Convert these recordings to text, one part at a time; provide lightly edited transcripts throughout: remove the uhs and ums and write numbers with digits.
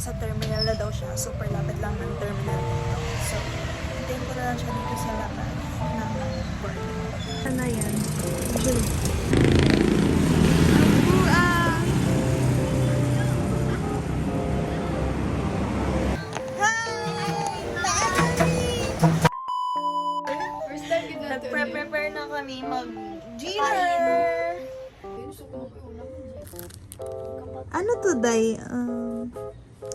nasa terminal na daw siya. Super lapit lang ng terminal dito. So, hintayin ko na lang siya dito sa labas ng board. Ano na yan? First time yun natin. Nag-prepare na kami mag-dinner! Ano to, Day?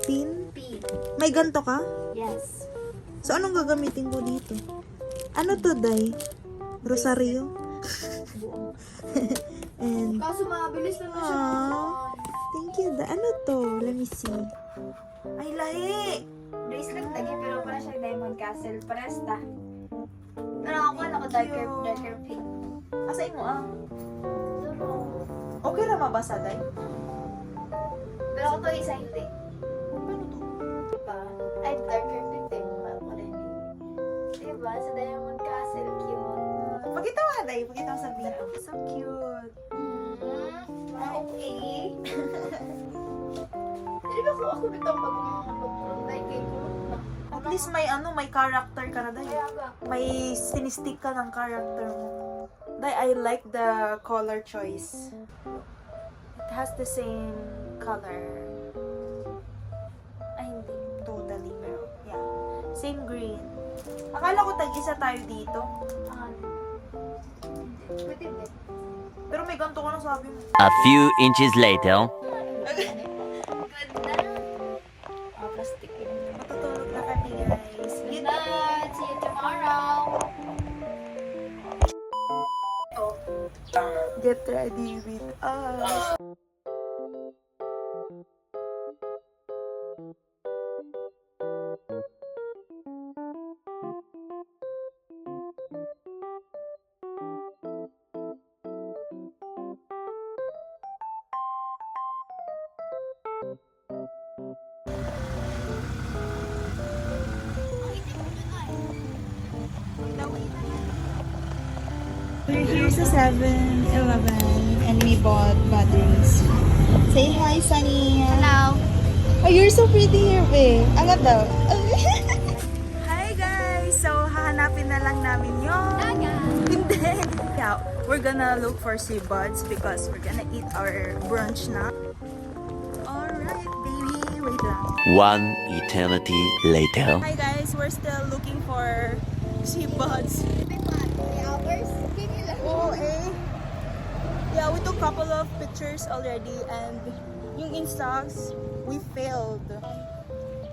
Pin? Pin. May ganto ka? Yes. So, anong gagamitin ko dito? Ano to, Day? Rosaryo? And, Kaso mabilis lang na siya. aww, thank you, Day. Ano to? Let me see. Ay, lahi! Bracelet lagi pero para siya diamond castle. Paresta. Pero ako ko darker pink. Asain mo, Pero, Okay na mabasa, Day? pero ako to isa hindi. Ano to? Diba? Ay, darker pink din. Diba? Sa diamond castle. Cute. Pakita mo, Day. Pakita mo sa video. So cute. Okay. Hindi ba kung ako bitang like ko? At least may may character ka na, Day. Kaya ba? May sinistick ka ng character mo. Day, I like the color choice. It has the same color. Ay, hindi. Totally, pero yeah. Same green. Akala ko tag-isa tayo dito. Pwede ba? Pero may ganito ko na sabi mo. A few inches later. Ganda. Plastic yun. Matutulog na kami, guys. Good night. See you tomorrow. Get ready with us. We're here sa 7-Eleven and we bought batteries. Say hi, Sunny. Hello. Oh, you're so pretty here, babe. Angat daw. Hi, guys! So, hahanapin na lang namin yung... Hindi. Yeah, we're gonna look for sea buds because we're gonna eat our brunch na. Alright, baby. Wait lang. One eternity later. Hi, guys. We're still looking for sea buds. Oo, eh. Yeah, we took a couple of pictures already and yung Instax, we failed.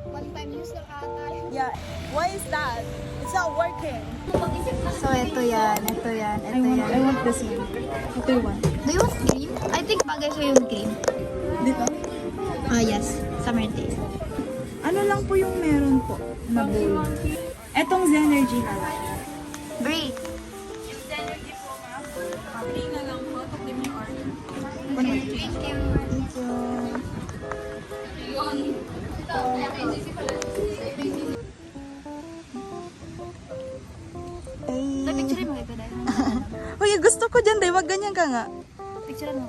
One time use lang ata. Yeah, why is that? It's not working. So, ito yan. I want this one. Ito yung one. Do you want green? I think bagay siya yung green. Dito? Yes. Summer taste. Ano lang po yung meron po na bowl? Etong Zenergy na lang. Brie. Thank you. Thank you. Ay. Picture mo ito dahil. Uy, gusto ko dyan, Day. Wag ganyan ka nga. Picture mo.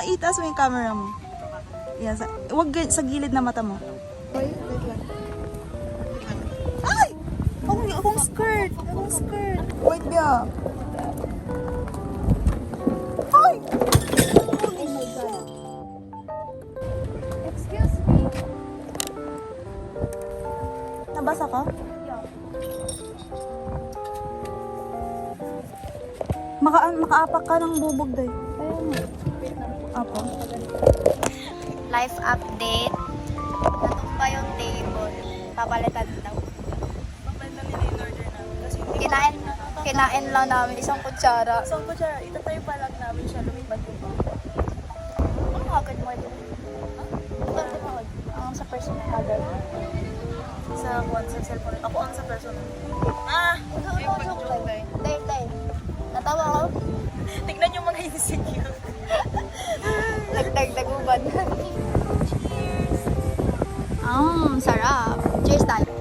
Itaas mo yung camera mo. Yan, wag sa gilid na mata mo. Ay! Akong skirt! Akong skirt! Wait, Bia! Ay! Holy shit! Excuse me. Nabasa ka? Makaapak ka ng bubog, Day. Apo. Life update. Natumba yung table. Papalitan daw. Papalitan nila yung order namin. Kasi hindi Kinain lang namin isang kutsara. So, kutsara, itatayo pa lang namin siya. Lumipad yung Ano hagad mo ito? Ito rin ako. Ang sa personal hagad. sa kwan sa cellphone. Ako ang sa personal. Day. Natawa ako. Tignan yung mga insecure. Nagdagdaguban. Cheers! Sarap. Cheers tayo.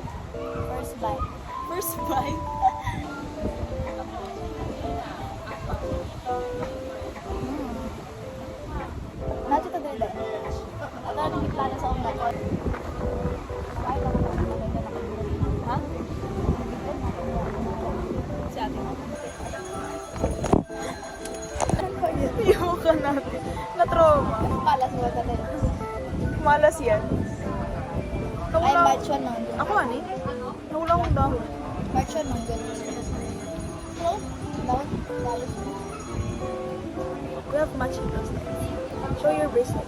First bite. First bite. Nato ka dito. Ano rin yung plano sa unak ko? Ay, March 1 lang. Ako ani? Nawala akong dahon. March 1 lang. No? Down? Down? We have matching bracelet. Show your bracelet.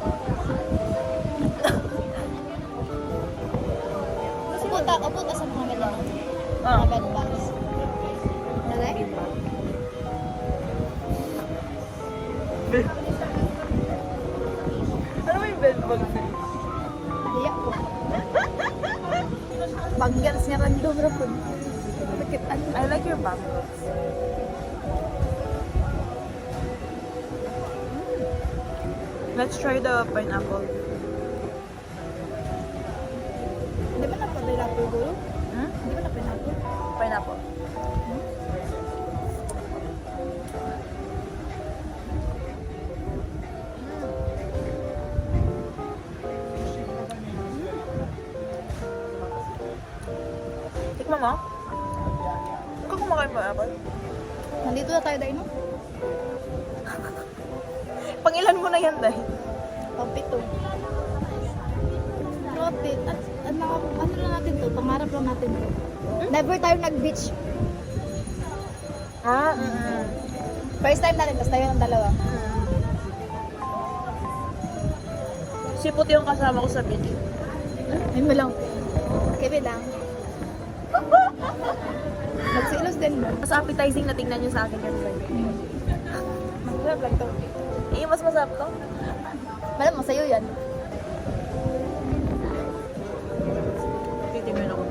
Upunta sa mga medal. Ah. Mga bed bags. Nalay? Ano ba yung bed bag? Iyak ko. Pag-gans nga random ra po. I like your bag. Let's try the pineapple. Di ba na-pineapple gulo? Hmm? Di ba na-pineapple? Pineapple. Tikman mo? Ikaw kumakain pa apple? Nandito na tayo dahil no? Pangilan mo na yan dahil. Pampito. Rote. Ano lang natin to? Pangarap lang natin to. Never tayo nag-beach. Ah, First time natin, tapos tayo ng dalawa. Si Puti yung kasama ko sa beach. Ay mo lang. Kebe lang. Magsilos din mo. Mas appetizing na tingnan nyo sa akin kasi sa'yo. Masarap lang to. Eh, mas masarap to. Malam mo, sa'yo yan. Titingnan ako.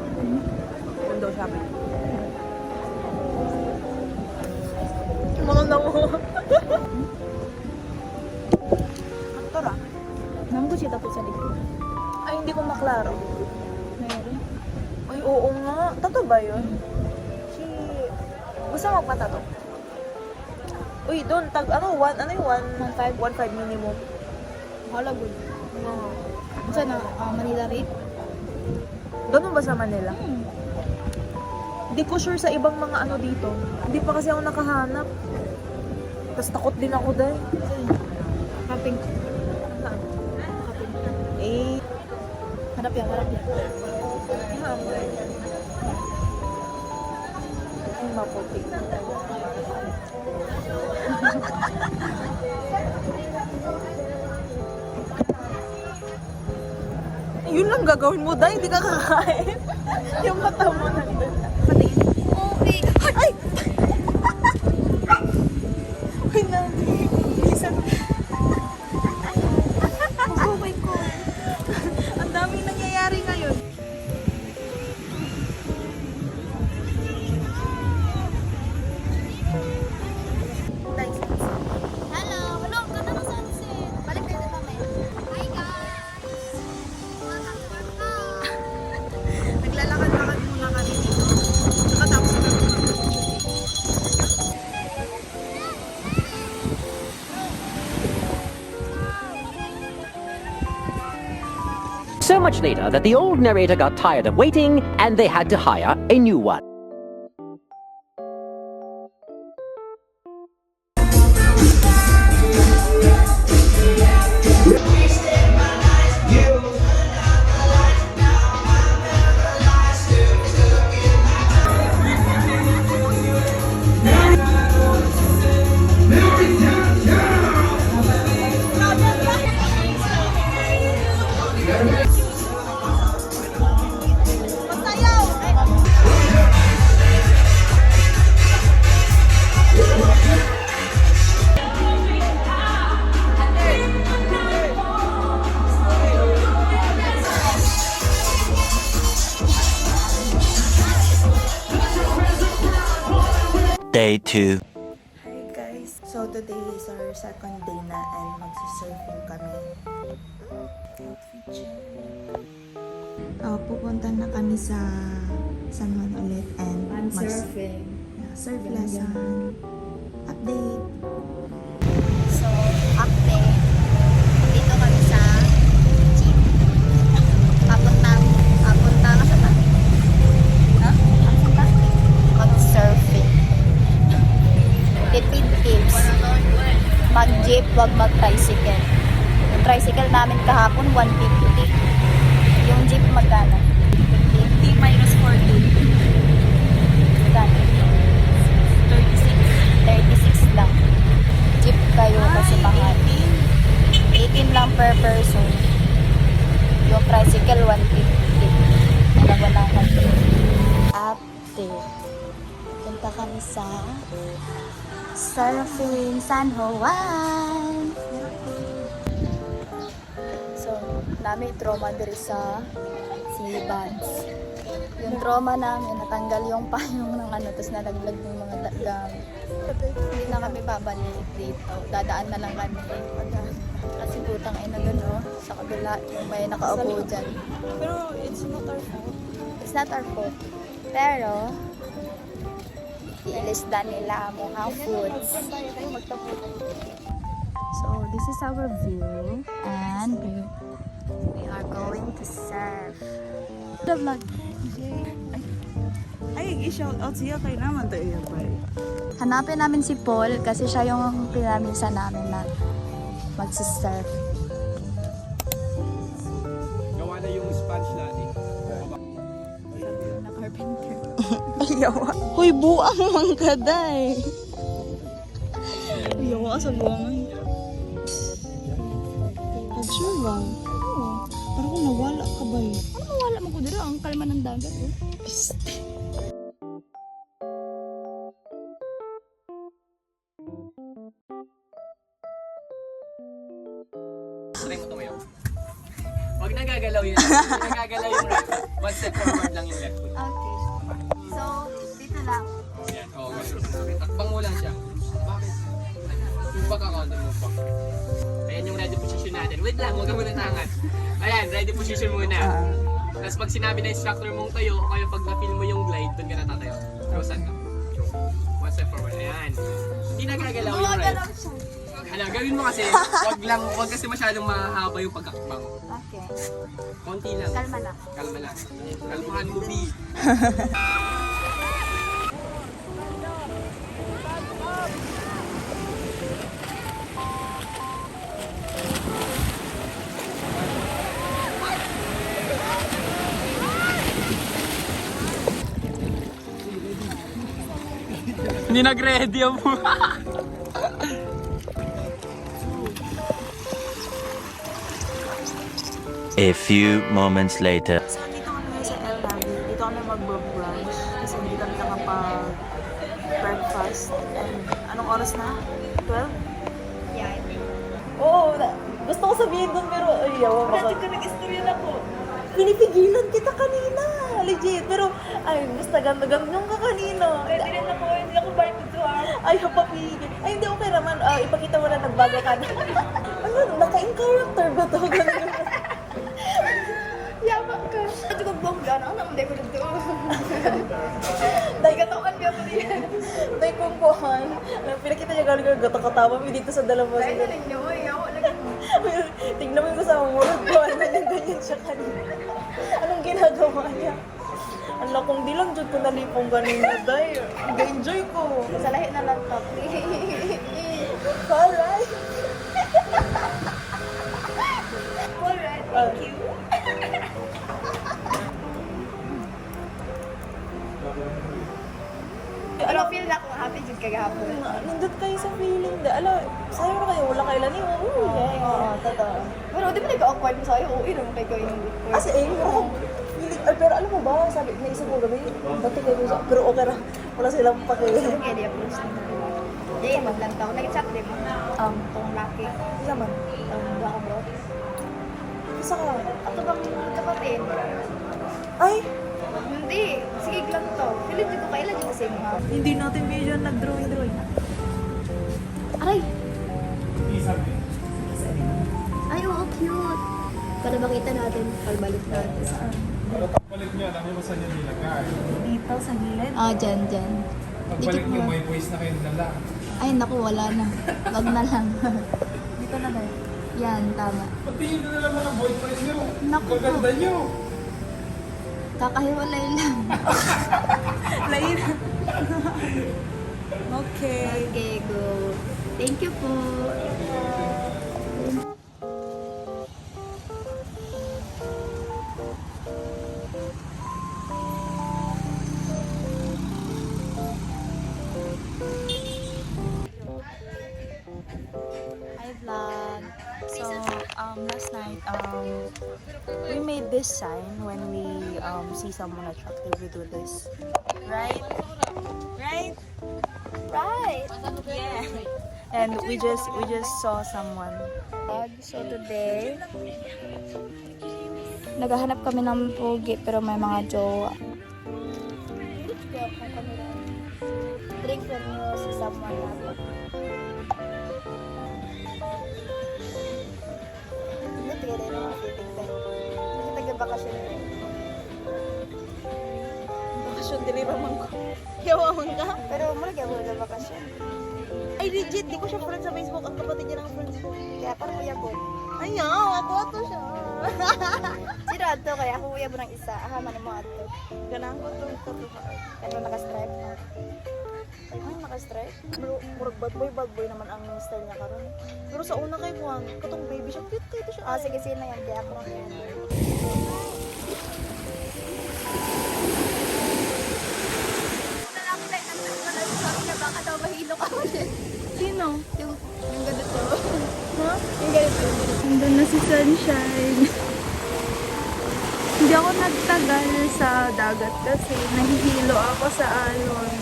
Window shopping. Maganda mo. Ang tara. Naman ko siya tapos sa likod. Ay, hindi ko maklaro. Meron. Ay, oo nga. Tato ba yun? Si... Gusto mo magpatato? Uy, doon, ano yung 1.5 minimum? Hala, good. Saan na? Manila rate? Doon mo ba sa Manila? Hindi ko sure sa ibang mga ano dito. Hindi pa kasi ako nakahanap. Tapos takot din ako dahil. Kaping. Saan? Kaping. Eh, Harap yan, harap yan. Ang maputi. Yun lang gagawin mo, dahil hindi ka kakain. Yung mata mo nandun. Patingin. Okay. Ay! Uy, nani. Isang... Oh my God. Ang daming nangyayari ngayon. Nice. Hello! Hello! Ganda ng sunset! Balik kayo dito mamaya. Hi guys! Welcome to our vlog! Naglalakad-lakad muna kami dito. Nakatapos na kami. So much later that the old narrator got tired of waiting and they had to hire a new one. Day 2. Hi guys! So today is our second day na and magsusurfing kami. Pupunta na kami sa San Juan ulit and Surfing. surf lesson. Update! So, update. Dito kami sa jeep. Papunta ka sa tabi. Ha? Papunta? Mag-surfing. Tipid tips. Mag-jeep, wag mag-tricycle. Yung tricycle namin kahapon, 150. Yung jeep magkano? kami sa Surfing San Juan. So, namin trauma diri sa Sea Buds. Yung trauma namin, natanggal yung payong ng ano, tapos nalaglag yung mga gamit. Hindi na kami babalik dito. Dadaan na lang kami. Kasi putang ina dun, no? Sa kabila, yung may nakaupo dyan. Pero it's not our fault. It's not our fault. Pero, iilisdan nila ang mga foods. So, this is our view. And we are going to surf. The vlog. Ay, i-shout out siya kay naman tayo yan ba? Hanapin namin si Paul kasi siya yung pinamisa namin na magsisurf. Gawa na yung sponge natin. Na carpenter. Ayawa. Hoy, buang mangkaday. Ayawa sa buang. Sure ba? Oo. Parang kung nawala ka ba eh? Ano wala mo ko dito? Ang kalma ng dagat. Oh. Try mo tumayo. Huwag nagagalaw yun. Huwag nagagalaw yung right. One step forward lang yung left foot. Okay. So, dito lang. Yan. Oo, takbang mo lang siya. Bakit? Move back ako. Move back. Ayan yung ready position natin. Wait lang, huwag ka muna tangat. Ayan, ready position muna. Tapos pag sinabi na instructor mong tayo, o kaya pag na-feel mo yung glide, doon ka natatayo. Rosan ka. One step forward. Ayan. Hindi nagagalaw yung right. Ano, gawin mo kasi, wag kasi masyadong mahaba yung pagkakbang. Okay. Konti lang. Kalma lang. Kalma lang. Kalmahan mo, B. Hindi nag-ready ang A few moments later. So, dito kami ngayon sa El Navy. Dito kami mag-brunch. Kasi hindi kami nakapag-breakfast. And anong oras na? 12? Yeah, I think. Oo, gusto ko sabihin doon pero ayaw. Dati ko nag-istorya na ko. Pinipigilan kita kanina. Legit. Pero, ay, basta ganda-gandang ka kanina. Ay, hindi na ako. Hindi ako balik dito Ay, papigil. Ay, hindi okay naman. Ipakita mo na nagbago ka na. Ano, naka-in character ba to? Ganun. Yaba ka. Ito ko bongga na. Ano, hindi ko dito. Dahil katawan niya po niya. Dahil kumpuhan. Pinakita niya galing gata-katawa mo dito sa dalawa. Ay, nanin niyo. Ayaw. Tignan mo yung kasama mo. Ganyan siya kanina. Anong ginagawa niya? Ala, kung di lang dyan ko nalipong ganina, dahil enjoy ko. Sa lahi na lang top. Alright. Alright, thank you. Ano feel na kung happy jud kagahapon? Nindot kayo sa feeling. Ala, sayo na kayo. Wala kayo lang yun. Oo, totoo. Pero di ba nag-awkward mo sa'yo? Oo, inom kayo kayo ng before. Kasi feeling. Pero alam mo ba, sabi, naisip ko gabi, dati kayo sa, pero okay na. Wala silang pakili. Kaya di approach na. Di, maglantaw. Nag-chat din mo. Tong laki. Isa man. Baka bro. Isa ka. Ato bang kapatid? Ay! Hindi. Sige lang to. Pilit ko kailan yung kasi mga. Hindi natin video nag-drawing. Aray! Ay, oo, cute. Para makita natin, pagbalik natin. Saan? Pagbalik niya, dami mo saan niya nilagay. Dito sa gilid. Dyan. Pagbalik niyo, may voice na kayo dala. Ay, naku, wala na. Wag na lang. Dito na ba? Yan, tama. Pati yun na naman ang boyfriend niyo. Naku po. Gaganda niyo. Kakahiwalay lang. Lain. Okay. Okay, go. Thank you po. Hi vlog. So last night we made this sign when we see someone attractive. We do this. Right? Right? Right. Yeah. And we just saw someone. So today, naghahanap kami ng pogi pero may mga jowa. Drink from you si someone natin. Hindi tigil rin ang titignan. Hindi taga-bakasyon rin. Bakasyon dili ra man ko. Yawaman ka? Pero malagay mo na bakasyon. Ay legit, di ko siya friend sa Facebook. Ang kapatid niya ng friends ko. Kaya parang kuya ko. Ayaw, ako ato siya. Sino ato kaya ako kuya mo ng isa. Ahaman mo ato. Ganang ko to ka. Kaya naka-stripe na. Ay, naka-stripe? Murag bad boy naman ang style niya karon. Pero sa una kay Juan, katong baby siya, cute kayo siya. Ah, sige, sino yan? Kaya ako lang yan. Baka daw mahilo ka ulit. Sino? Yung ganito. Ha? Yung ganito. Nandun na si Sunshine. Hindi ako nagtagal sa dagat kasi nahihilo ako sa alon.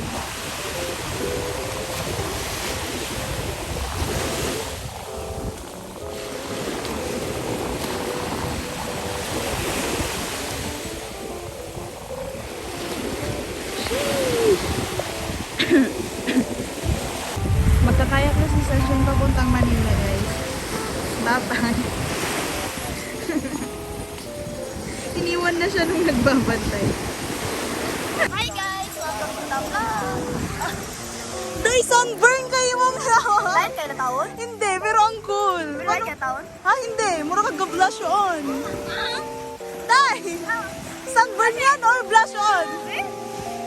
Magkakayak na si Sunshine papuntang Manila, guys. Bye-bye. Iniwan na siya nung nagbabantay. Hi guys! Welcome to the vlog! Day, sunburn kayo mong lawan! Lahat kayo na taon? Hindi, pero ang cool. Lahat kayo taon? Ha, hindi. Mura kag-blush on. Day! Sunburn yan or blush on?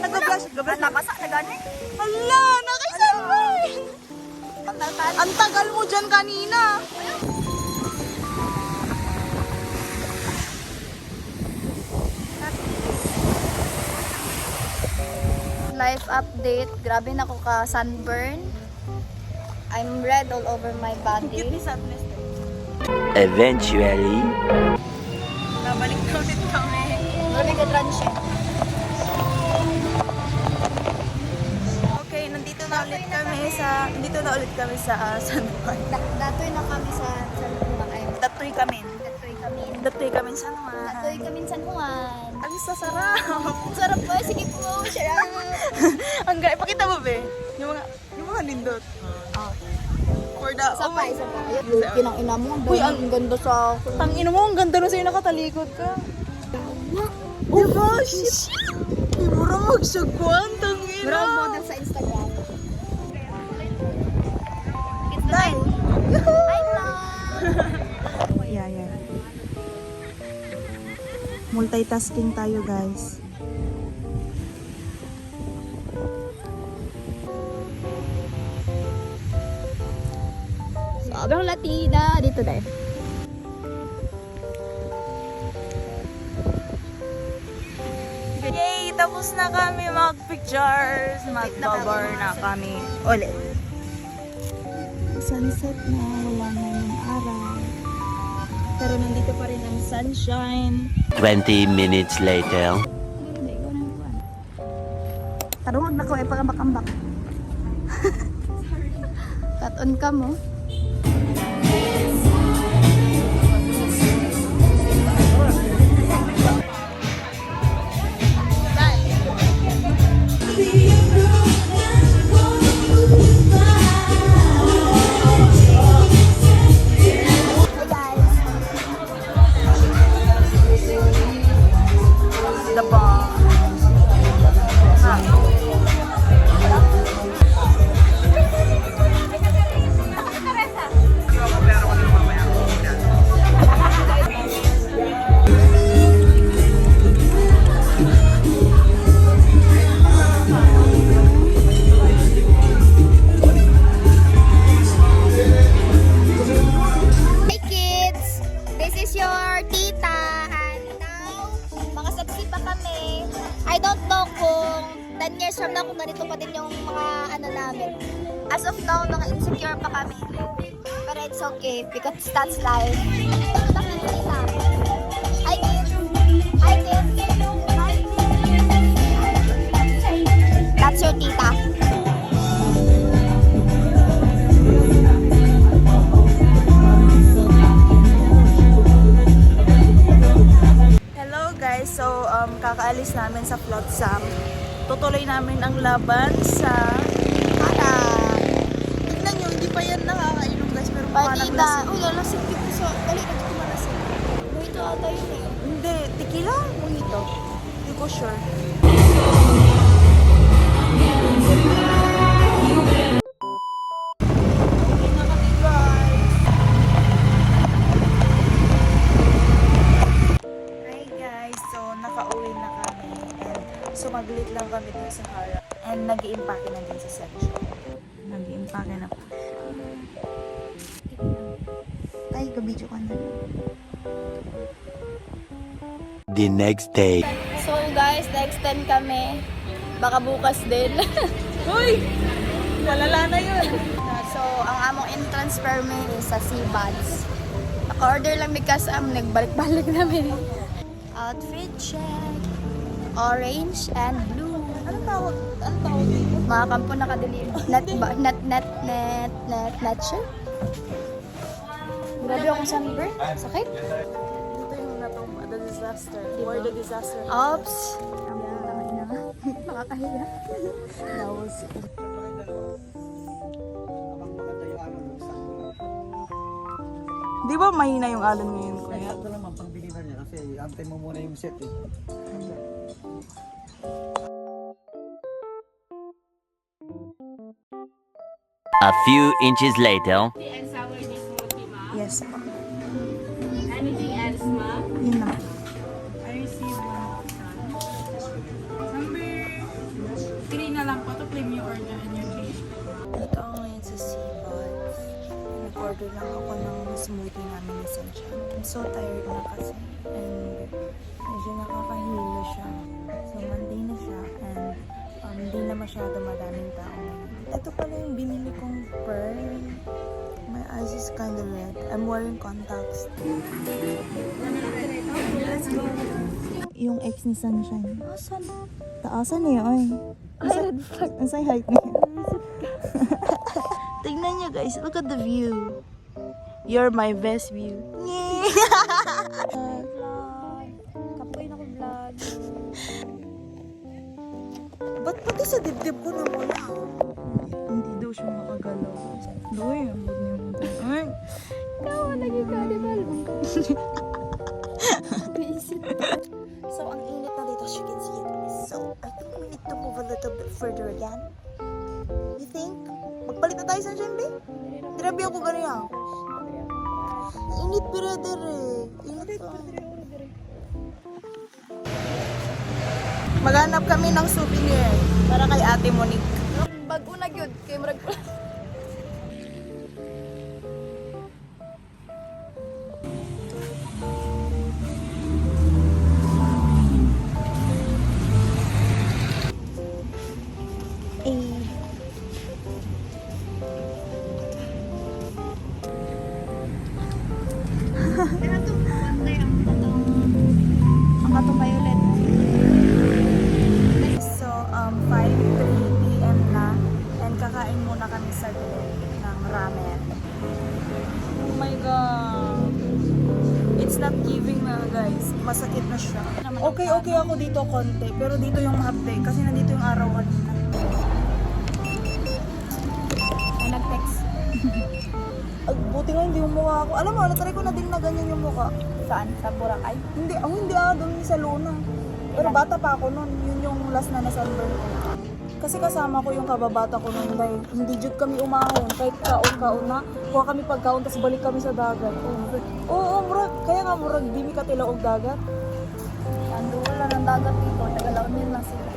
Nag-blush. Napasa na gani? Hala, naki-sunburn! Ang tagal mo dyan kanina. Life update. Grabe na ako ka sunburn. I'm red all over my body. sadness. Eventually. Nabalik na ulit kami. Grabe ka transit. Okay, nandito na ulit kami sa San Juan. Datoy na kami sa San Juan. Datoy kami. Datoy kami San Juan. Datoy kami San Juan. Ang sasarap. Ang sarap po. Sige po. Sarap. Ang ipakita mo, be. Yung mga nindot. For the, Isa pa. Yung ang ina mo. Uy, Ang ganda sa ako. Tang ina mo, ang ganda na sa'yo nakatalikod ka. Oh gosh! Mura magsagwan, tang ina. Bro, model sa Instagram. Day! Hi, vlog! Yeah. Multitasking tayo, guys. Sobrang Latina. Dito dahil. Yay! Tapos na kami mag-pictures. Mag-cover na kami. Ulit. Sunset na. Wala na yung araw. Pero nandito pa rin ang sunshine. 20 minutes later. Tarungag na ko ay pagambak-ambak. Tat-on ka mo. The bomb. Hey kids! This is your tita and now, makasexy pa kami. I don't know kung 10 years from now kung ganito pa din yung mga ano namin. As of now, mga insecure pa kami. But it's okay because that's life. Hi kids! Hi kids! Hi kids! kakaalis namin sa Flotsam. Tutuloy namin ang laban sa Harang. Tignan nyo, hindi pa yan nakakainom guys, pero mukha ng Partida. lasing. Uy, lalasing dito sa... Dali, dito kumalasing. Dito ata yun eh. Hindi, tequila, mojito. Hindi ko sure. Hi guys, so nakauwi na kami and sumaglit lang kami dun sa harap and nag-iimpake na din sa section. Nag-iimpake na po. Ay, kabidyo ka na. The next day. So guys, na-extend kami. Baka bukas din. Uy! Walala na yun. So, ang among entrance permit is sa Seabuds. Naka-order lang mi kasam, nagbalik-balik namin. Outfit check. Orange and blue. Anong tawag? Anong tawag dito? Mga kampo nakadeliver. Not sure. Grabe akong sunburn. Sakit. Dito yung natong the disaster. Where the disaster. Oops. Nakakahiya. That was Di ba mahina yung alon ngayon, kuya? Ito naman, pangbilihan niya kasi antay mo muna yung set eh. A few inches later. Yes po. Anything else, ma'am? Yun na. I received one. Number 3 na lang po to claim your order and your change. Dito ako ngayon sa Seabuds. Nag-order lang ako ng smoothie namin ni Sunshine. I'm so tired na kasi. And medyo nakakahilo siya. So Monday na siya. And hindi na masyado madaming tao ngayon. Ito pala yung binili kong pearl. My eyes is kind of red. I'm wearing contacts. Yung ex ni Sunshine. Asan? Taasan niya, oy. Asay height niya. Tingnan niyo guys, look at the view. You're my best view. Vlog. Kapoy na ko vlog. Ba't pati sa dibdib ko na wala? Hindi daw siya makagalaw. Doy, ang bag niya mo. Ay! Ikaw, naging carnival. So, ang init na dito, as you can see it. So, I think we need to move a little bit further again. You think? Magpalit na tayo sa Sunshine, babe? Tirabi ako ganyan. Init brother eh. Init pa. Maghanap kami ng souvenir para kay Ate Monique. Bago na yun. Kaya marag... Ang katong violet. So, 5:03 p.m. na. And kakain muna kami sa ng ramen. Oh my God. It's not giving na guys. Masakit na siya. Okay ako dito konti. Pero dito yung hapde. Kasi nandito yung araw kanina. Ay, nag-text. Buti nga hindi yung mukha ako. Alam mo, natry ko na din na ganyan yung mukha. Saan? Sa Boracay? Hindi, doon sa Luna. Pero bata pa ako noon. Yun yung last na sunburn ko. Kasi kasama ko yung kababata ko noon dahil hindi jud kami umahon. Kahit kaon na, kuha kami pagkaon, tapos balik kami sa dagat. Oo, murag. Kaya nga murag, di mi katilaog dagat. Ando wala ng dagat dito. Tagalaon yun lang sila.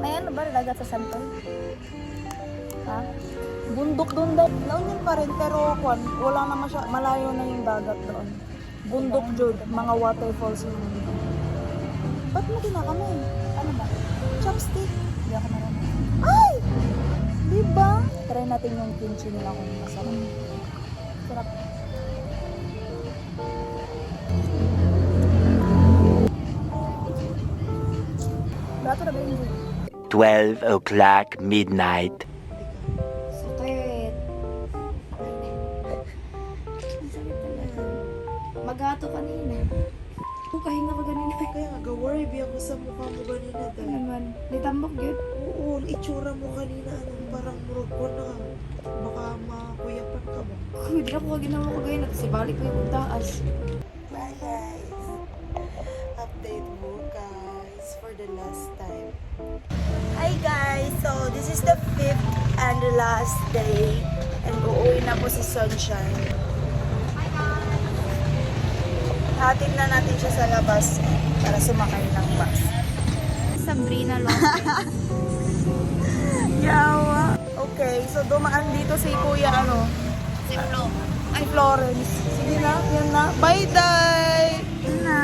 May ano ba dagat sa Santol? Ha? Bundok doon dahil. Laon pa rin, pero wala naman siya, malayo na yung dagat doon. Bundok jud, mga waterfalls yun. Ba't mo kami? Ano ba? Chopstick. Hindi ako marunong. Ay! Diba? Try natin yung kimchi nila kung masarap. Sarap. Brato na ba yun? 12 o'clock midnight. Sakit. Ang sakit talaga. Maghato kanina. Kung kahinga na ko ganina. Kaya nga, worry biya ko sa mukha mo ganina Ano dahil. naman, nitambok yun. Oo, ang itsura mo kanina, anong parang murag ko na. Baka makuyapan ka ba? Hindi ako ginawa ko ganyan. Kasi balik ko yung taas. Bye guys! Update mo guys for the last time. Hi guys! So, this is the 5th and the last day. And uuwi na po si Sunshine. Hatid na natin siya sa labas para sumakay ng bus. Sabrina Lopez. Yawa! Okay, so dumaan dito si Kuya Si Flo. si Florence. Sige na, yan na. Bye, Day! Yan na.